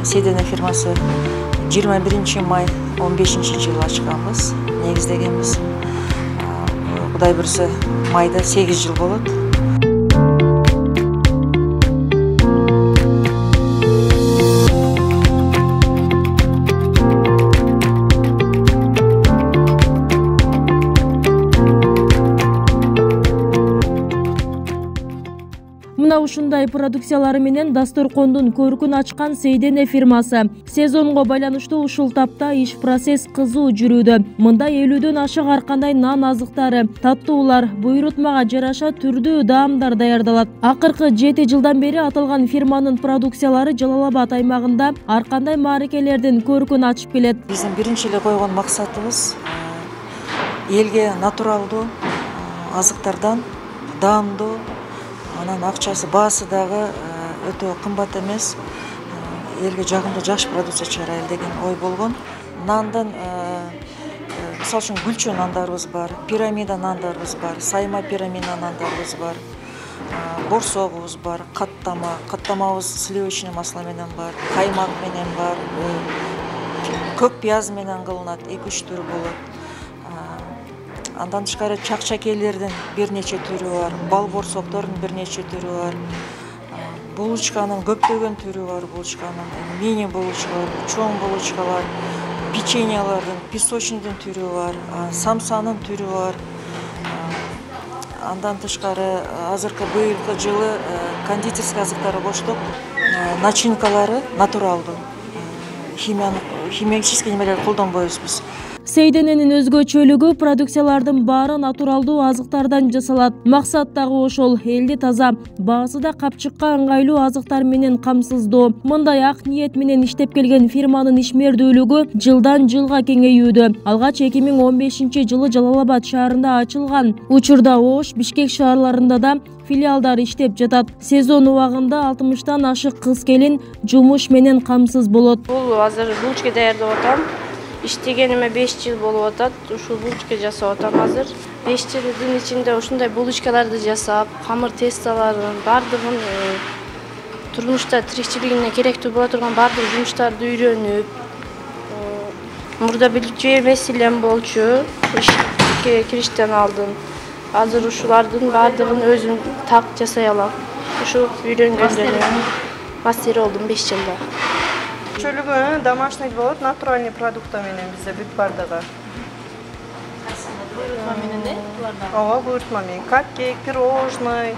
Сейдене фирмасы 21 май 15-жылы ачканбыз, негиздегенбиз. Кудай бурса майда 8 жыл болот. Мына ушундай продукциялары менен дасторкондун көркүн ачкан Сейдене фирмасы. Сезонго байланыштуу ушул тапта иш процесс кызуу жүрүүдө. Мында 50дөн ашык ар кандай нан азыктары, таттуулар, буйрутмага жараша түрдүү даамдар даярдалат. Акыркы 7 жылдан бери аталган фирманын продукциялары Жалал Абад аймагында ар кандай мааракелердин көркүн ачып келет. Биздин биринчи эле койгон максатыбыз элге натуралдуу азыктардан даамдуу, анан акчасы баасы дагы өтө кымбат эмес, элге жагымдуу жакшы продукция чыгарайлы деген ой болгон. Нандан мисалы үчүн гүлчө нандарыбыз бар, пирамида нандарыбыз бар, сайма пирамида нандарыбыз бар, борсогубуз бар, каттамабыз сливочный масло менен бар, каймак менен бар, көк пияз менен кылынат, 2-3 түрү болот. Андан тышкары чакчакелердин бир нече түрү бар, бал борсоктордун бир нече түрү бар, булочканын көптөгөн түрү бар, булочканын мини булочкалар, чоң булочкалар, печеньялардын, песочныйдын түрү бар, самсанын түрү бар. Андан тышкары азыркы быйылкы жылы кондитерский азыктары коштук, начинкалары натуралдуу, химический немелер колдонбойбуз биз. Сейдененин өзгөчөлүгү продукциялардын баары натуралдуу азыктардан жасалат. Максат дагы ошол, элди таза, баасы да капчыкка ыңгайлуу азыктар менен камсыздоо. Мындай ак ниет менен иштеп келген фирманын ишмердүүлүгү жылдан жылга кеңейүүдө. Алгач 2015-жылы Жалал Абад шаарында ачылган. Учурда Ош, Бишкек шаарларында да филиалдар иштеп жатат. Сезон убагында 60тан ашык кыз-келин жумуш менен камсыз болот. Бул азыр булочка даярдап атам. Иштегениме 5 жыл болуп атат. Ушул булочка жасап атам азыр. 5 жылдын ичинде ушундай булочкаларды жасап, камыр тесталарын бардыгын турмушта тиричилигине керектүү боло турган бардык жумуштарды үйрөнүп, мурда билчү эмес элем болчу. Ишке кириштен алдын. Азыр ушулардын бардыгын өзүм так жасай алам. Ушу үйрөнгөндөрүм мастер болдум 5 жылда. Чөлүгү домашний болот, натуральный продукта менен бизде бүт бардыгы. Буйрутма менен буларда? Ооба, буйрутма менен. Капкейк, пирожный,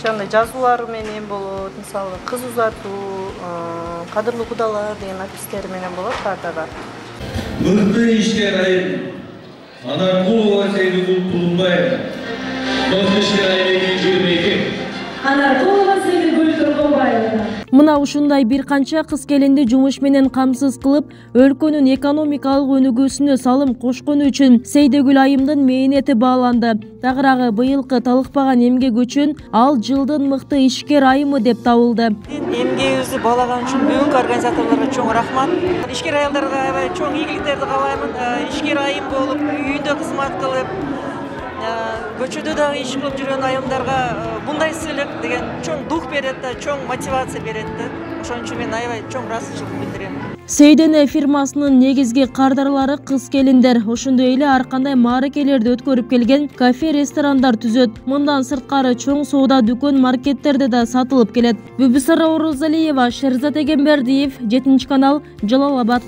жандай жазуулар менен болот. Мисалы, кыз узатуу, кадырлуу кудалар деген адистери менен болот бардыгы. Мыкты ишкер айым, Анаркулова Сейдулгул Тулунбаева. Дос ишкер айым 22. Анаркулова Сейдулгул Тулунбаева. Мына ушундай бир канча кыз-келинди жумуш менен камсыз кылып, өлкөнүн экономикалык өнүгүүсүнө салым кошкону үчүн Сейдегүл айымдын мээнети бааланды. Тагыраагы быйылкы талыкпаган эмгек үчүн ал жылдын мыкты ишкер айымы деп табылды. Эмгегибизди баалаган үчүн бүгүнкү организаторлорго чоң рахмат. Ишкер аялдарга аябай чоң ийгиликтерди каалаймын. Ишкер айым болуп, үйүндө кызмат кылып, көчөдө дагы иш кылып жүргөн айымдарга мындай сыйлык деген чоң дух берет да, чоң мотивация берет да. Ошон үчүн мен аябай чоң ыраазычылык билдирем. Сейдене фирмасынын негизги кардарлары кыз-келиндер. Ошондой эле ар кандай мааракелерди өткөрүп келген кафе, ресторандар түзөт. Мындан сырткары чоң соода дүкөн, маркеттерде да сатылып келет. Бүбүсара Орозалиева, Шерзат Эгембердиев, 7 канал, Жалал Абад.